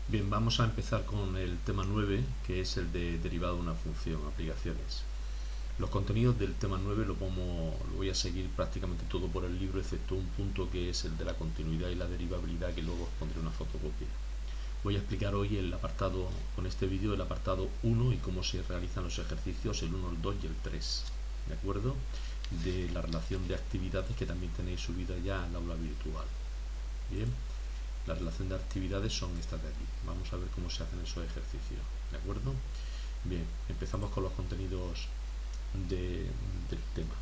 Bien, vamos a empezar con el tema 9, que es el de derivado de una función, aplicaciones. Los contenidos del tema 9 lo voy a seguir prácticamente todo por el libro, excepto un punto que es el de la continuidad y la derivabilidad, que luego os pondré una fotocopia. Voy a explicar hoy el apartado, con este vídeo, el apartado 1 y cómo se realizan los ejercicios, el 1, el 2 y el 3, ¿de acuerdo? De la relación de actividades que también tenéis subida ya al aula virtual. Bien, la relación de actividades son estas de aquí. Vamos a ver cómo se hacen esos ejercicios, ¿de acuerdo? Bien, empezamos con los contenidos del tema.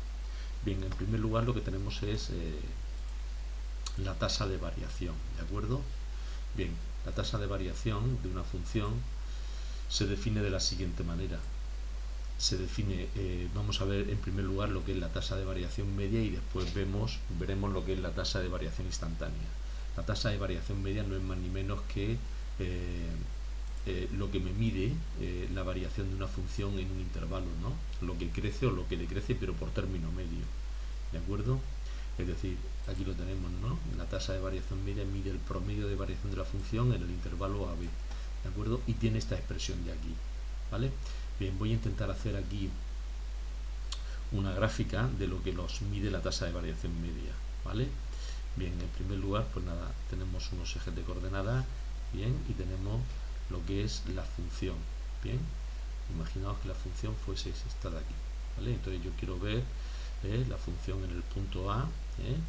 Bien, en primer lugar lo que tenemos es la tasa de variación, ¿de acuerdo? Bien, la tasa de variación de una función se define de la siguiente manera. Se define, vamos a ver en primer lugar lo que es la tasa de variación media y después veremos lo que es la tasa de variación instantánea. La tasa de variación media no es más ni menos que lo que me mide la variación de una función en un intervalo, ¿no? Lo que crece o lo que decrece, pero por término medio, ¿de acuerdo? Es decir, aquí lo tenemos, ¿no? La tasa de variación media mide el promedio de variación de la función en el intervalo AB, ¿de acuerdo? Y tiene esta expresión de aquí, ¿vale? Bien, voy a intentar hacer aquí una gráfica de lo que nos mide la tasa de variación media, ¿vale? Bien, en primer lugar, pues nada, tenemos unos ejes de coordenadas, bien, y tenemos lo que es la función, bien. Imaginaos que la función fuese esta de aquí, ¿vale? Entonces yo quiero ver la función en el punto A,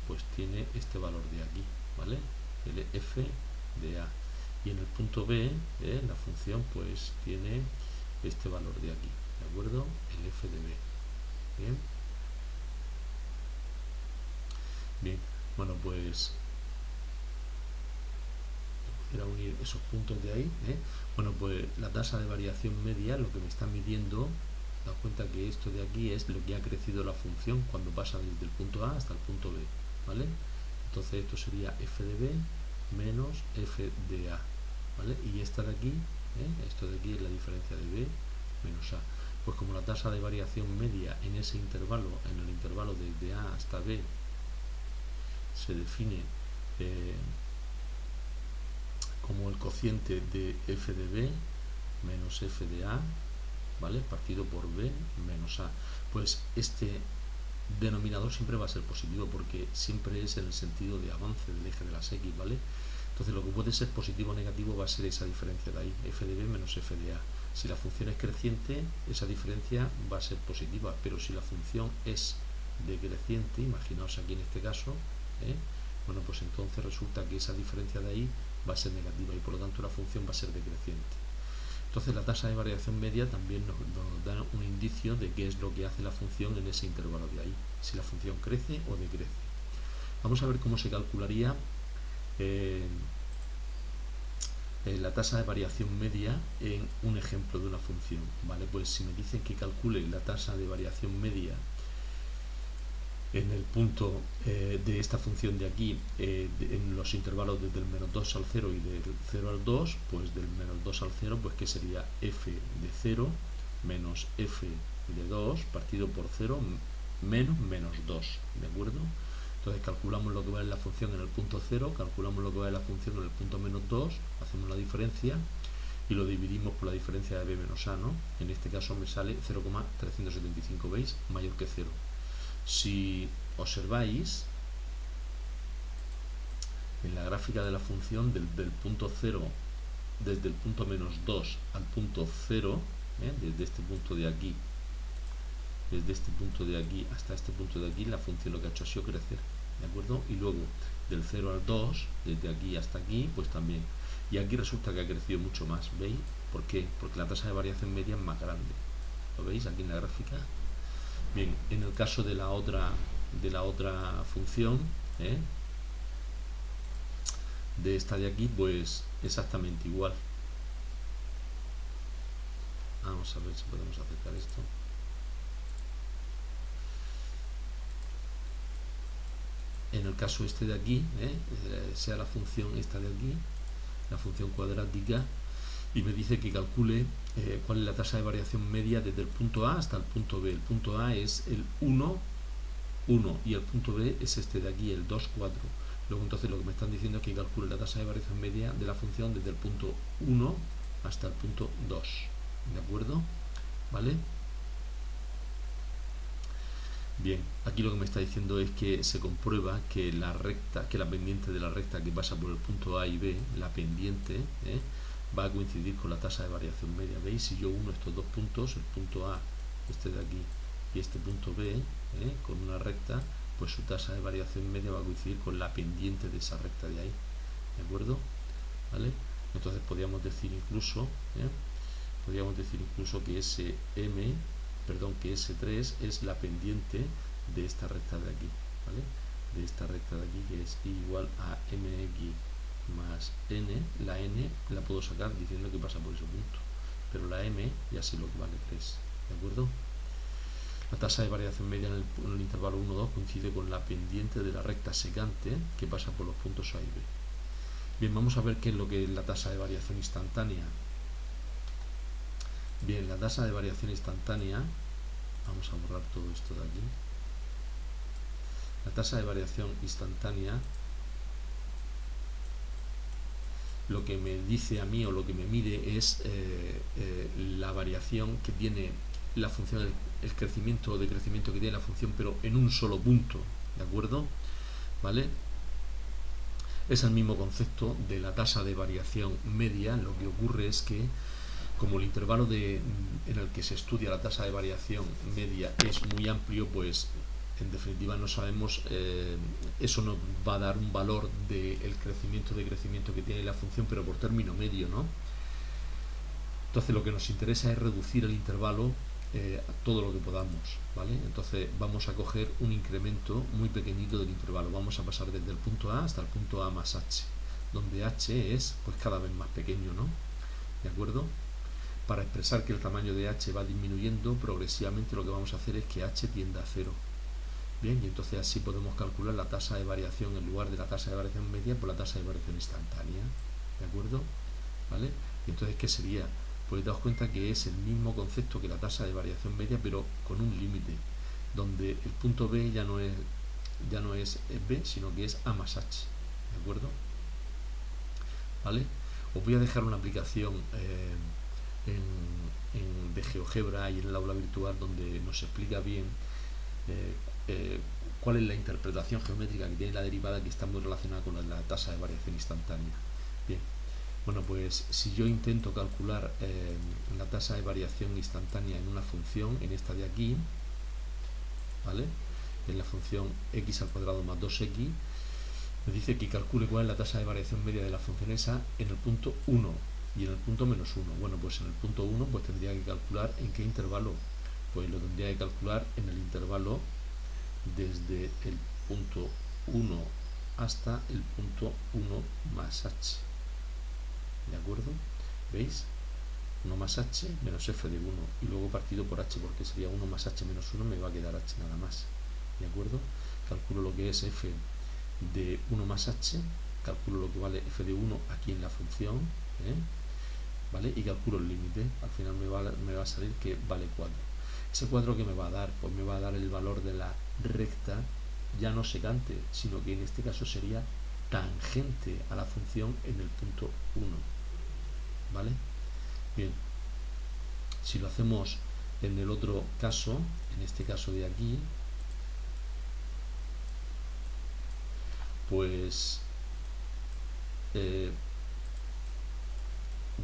pues tiene este valor de aquí, ¿vale? El f de A. Y en el punto B, la función pues tiene este valor de aquí, ¿de acuerdo? El f de B. Bien. Bien, bueno, pues voy a unir esos puntos de ahí. Bueno, pues la tasa de variación media, lo que me está midiendo, daos cuenta que esto de aquí es lo que ha crecido la función cuando pasa desde el punto A hasta el punto B, ¿vale? Entonces esto sería f de B menos f de A, ¿vale? Y esta de aquí, esto de aquí es la diferencia de B menos A. Pues como la tasa de variación media en ese intervalo, en el intervalo desde A hasta B, se define como el cociente de f de B menos f de A, ¿vale? Partido por B menos A. Pues este denominador siempre va a ser positivo porque siempre es en el sentido de avance del eje de las X, ¿vale? Entonces lo que puede ser positivo o negativo va a ser esa diferencia de ahí, f de B menos f de A. Si la función es creciente, esa diferencia va a ser positiva, pero si la función es decreciente, imaginaos aquí en este caso, bueno, pues entonces resulta que esa diferencia de ahí va a ser negativa y por lo tanto la función va a ser decreciente. Entonces la tasa de variación media también nos da un indicio de qué es lo que hace la función en ese intervalo de ahí, si la función crece o decrece. Vamos a ver cómo se calcularía la tasa de variación media en un ejemplo de una función, ¿vale? Pues si me dicen que calcule la tasa de variación media en el punto de esta función de aquí, en los intervalos desde el menos 2 al 0 y del 0 al 2, pues del menos 2 al 0, pues que sería f de 0 menos f de 2 partido por 0 menos 2, ¿de acuerdo? Entonces calculamos lo que va en la función en el punto 0, calculamos lo que va en la función en el punto menos 2, hacemos la diferencia y lo dividimos por la diferencia de b menos a, ¿no? En este caso me sale 0,375, ¿veis? Mayor que 0. Si observáis en la gráfica de la función del punto 0, desde el punto menos 2 al punto 0, desde este punto de aquí, desde este punto de aquí hasta este punto de aquí, la función lo que ha hecho ha sido crecer, ¿de acuerdo? Y luego del 0 al 2, desde aquí hasta aquí, pues también. Y aquí resulta que ha crecido mucho más, ¿veis? ¿Por qué? Porque la tasa de variación media es más grande. ¿Lo veis aquí en la gráfica? Bien, en el caso de la otra función, de esta de aquí, pues exactamente igual. Vamos a ver si podemos acercar esto. En el caso este de aquí, sea la función esta de aquí, la función cuadrática, y me dice que calcule cuál es la tasa de variación media desde el punto A hasta el punto B. El punto A es el 1, 1 y el punto B es este de aquí, el 2, 4. Luego entonces lo que me están diciendo es que calcule la tasa de variación media de la función desde el punto 1 hasta el punto 2. ¿De acuerdo? ¿Vale? Bien, aquí lo que me está diciendo es que se comprueba que la recta, que la pendiente de la recta que pasa por el punto A y B, la pendiente, va a coincidir con la tasa de variación media. ¿Veis? Si yo uno estos dos puntos, el punto A, este de aquí, y este punto B, con una recta, pues su tasa de variación media va a coincidir con la pendiente de esa recta de ahí. ¿De acuerdo? ¿Vale? Entonces podríamos decir incluso que que S3 es la pendiente de esta recta de aquí, ¿vale? De esta recta de aquí, que es igual a mx más n. La n la puedo sacar diciendo que pasa por ese punto, pero la m ya sé lo que vale 3, ¿de acuerdo? La tasa de variación media en el intervalo 1,2 coincide con la pendiente de la recta secante que pasa por los puntos A y B. Bien, vamos a ver qué es lo que es la tasa de variación instantánea. Bien, la tasa de variación instantánea, vamos a borrar todo esto de aquí. La tasa de variación instantánea, lo que me dice a mí o lo que me mide es la variación que tiene la función, el crecimiento o decrecimiento que tiene la función, pero en un solo punto, ¿de acuerdo? ¿Vale? Es el mismo concepto de la tasa de variación media. Lo que ocurre es que como el intervalo en el que se estudia la tasa de variación media es muy amplio, pues en definitiva no sabemos, eso nos va a dar un valor del crecimiento que tiene la función, pero por término medio, ¿no? Entonces lo que nos interesa es reducir el intervalo todo lo que podamos, ¿vale? Entonces vamos a coger un incremento muy pequeñito del intervalo. Vamos a pasar desde el punto A hasta el punto A más h, donde h es pues cada vez más pequeño, ¿no? ¿De acuerdo? Para expresar que el tamaño de h va disminuyendo progresivamente, lo que vamos a hacer es que h tienda a 0. Bien, y entonces así podemos calcular la tasa de variación en lugar de la tasa de variación media por la tasa de variación instantánea. ¿De acuerdo? ¿Vale? Y entonces, ¿qué sería? Pues daos cuenta que es el mismo concepto que la tasa de variación media, pero con un límite, donde el punto B ya no es B, sino que es A más H. ¿De acuerdo? ¿Vale? Os voy a dejar una aplicación de GeoGebra y en el aula virtual donde nos explica bien cuál es la interpretación geométrica que tiene la derivada, que está muy relacionada con la tasa de variación instantánea. Bien, bueno, pues si yo intento calcular la tasa de variación instantánea en una función, en esta de aquí, ¿vale? En la función x al cuadrado más 2x, me dice que calcule cuál es la tasa de variación media de la función esa en el punto 1 y en el punto menos 1. Bueno, pues en el punto 1 pues tendría que calcular en qué intervalo. Pues lo tendría que calcular en el intervalo desde el punto 1 hasta el punto 1 más h. ¿De acuerdo? ¿Veis? 1 más h menos f de 1 y luego partido por h, porque sería 1 más h menos 1, me va a quedar h nada más. ¿De acuerdo? Calculo lo que es f de 1 más h, calculo lo que vale f de 1 aquí en la función, ¿vale? Y calculo el límite. Al final me va a salir que vale 4. ¿Ese 4 que me va a dar? Pues me va a dar el valor de la recta, ya no secante, sino que en este caso sería tangente a la función en el punto 1. ¿Vale? Bien, si lo hacemos en el otro caso, en este caso de aquí, pues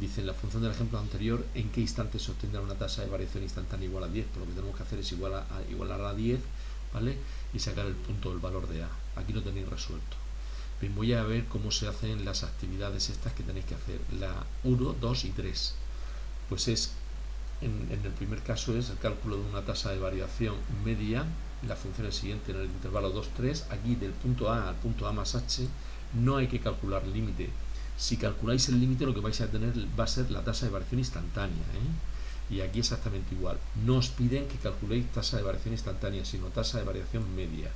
dice en la función del ejemplo anterior en qué instante se obtendrá una tasa de variación instantánea igual a 10, pero lo que tenemos que hacer es igualar a 10, ¿vale? Y sacar el punto del valor de A. Aquí lo tenéis resuelto. Bien, voy a ver cómo se hacen las actividades estas que tenéis que hacer, la 1, 2 y 3. Pues en el primer caso es el cálculo de una tasa de variación media. La función es siguiente en el intervalo 2, 3. Aquí del punto A al punto A más h no hay que calcular el límite. Si calculáis el límite, lo que vais a tener va a ser la tasa de variación instantánea, y aquí exactamente igual. No os piden que calculéis tasa de variación instantánea, sino tasa de variación media.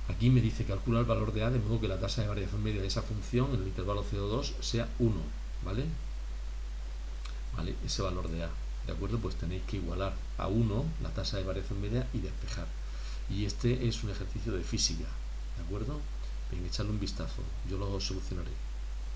Aquí me dice calcula el valor de A, de modo que la tasa de variación media de esa función en el intervalo 0,2 sea 1, ¿vale? ¿Vale? Ese valor de A, ¿de acuerdo? Pues tenéis que igualar a 1 la tasa de variación media y despejar. Y este es un ejercicio de física, ¿de acuerdo? Venga, echarle un vistazo, yo lo solucionaré.